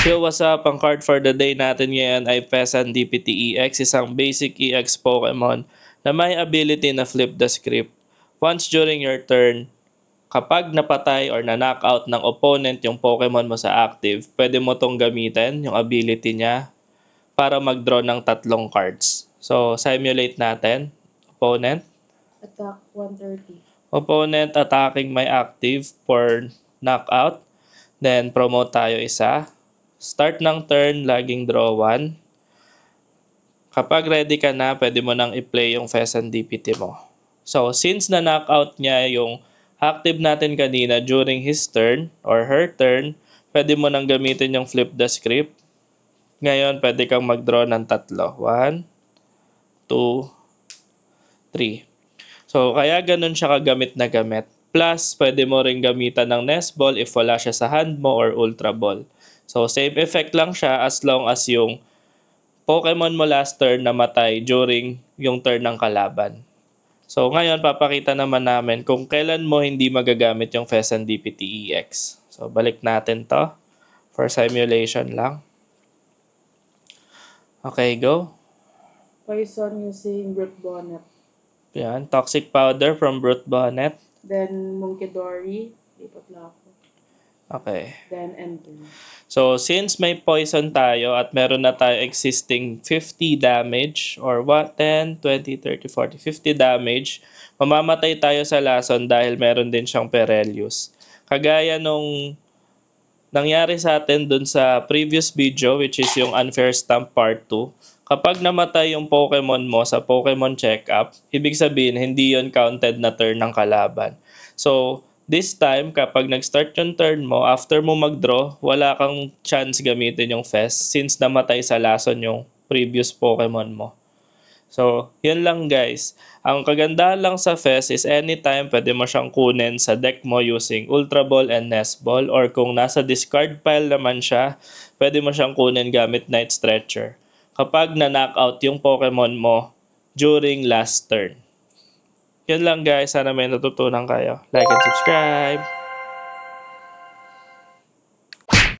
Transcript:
Yo, what's up? Ang card for the day natin ngayon ay Peasant DPT EX, isang basic EX Pokemon na may ability na flip the script. Once during your turn, kapag napatay or na-knockout ng opponent yung Pokemon mo sa active, pwede mo tong gamitin, yung ability niya, para mag-draw ng 3 cards. So, simulate natin. Opponent. Attack 130. Opponent attacking my active for knockout. Then, promote tayo isa. Start ng turn, laging draw 1. Kapag ready ka na, pwede mo nang i-play yung Peasant DPT mo. So, since na-knockout niya yung active natin kanina during his turn or her turn, pwede mo nang gamitin yung flip the script. Ngayon, pwede kang mag-draw ng 3. 1, 2, 3. So, kaya ganun siya kagamit na gamit. Plus, pwede mo rin gamitan ng Nest Ball if wala siya sa hand mo or Ultra Ball. So, same effect lang siya as long as yung Pokemon mo last turn namatay during yung turn ng kalaban. So, ngayon, papakita naman namin kung kailan mo hindi magagamit yung Peasant DPT EX. So, balik natin to for simulation lang. Okay, go. Poison using Brute Bonnet. Yan, Toxic Powder from Brute Bonnet. Then Munkidori. Lipat lang ako. Okay. Then enter. So, since may poison tayo at meron na tayo existing 50 damage or what? 10, 20, 30, 40, 50 damage, mamamatay tayo sa lason dahil meron din siyang Perelius. Kagaya nung nangyari sa atin dun sa previous video, which is yung Unfair Stamp Part 2, kapag namatay yung Pokemon mo sa Pokemon Checkup, ibig sabihin hindi yon counted na turn ng kalaban. So, this time, kapag nag-start yung turn mo, after mo mag-draw, wala kang chance gamitin yung Fest since namatay sa lason yung previous Pokemon mo. So, yun lang guys. Ang kagandahan lang sa Fest is anytime pwede mo siyang kunin sa deck mo using Ultra Ball and Nest Ball, or kung nasa discard pile naman siya, pwede mo siyang kunin gamit Night Stretcher kapag na-knockout yung Pokemon mo during last turn. Yun lang guys, sana may natutunan kayo. Like and subscribe!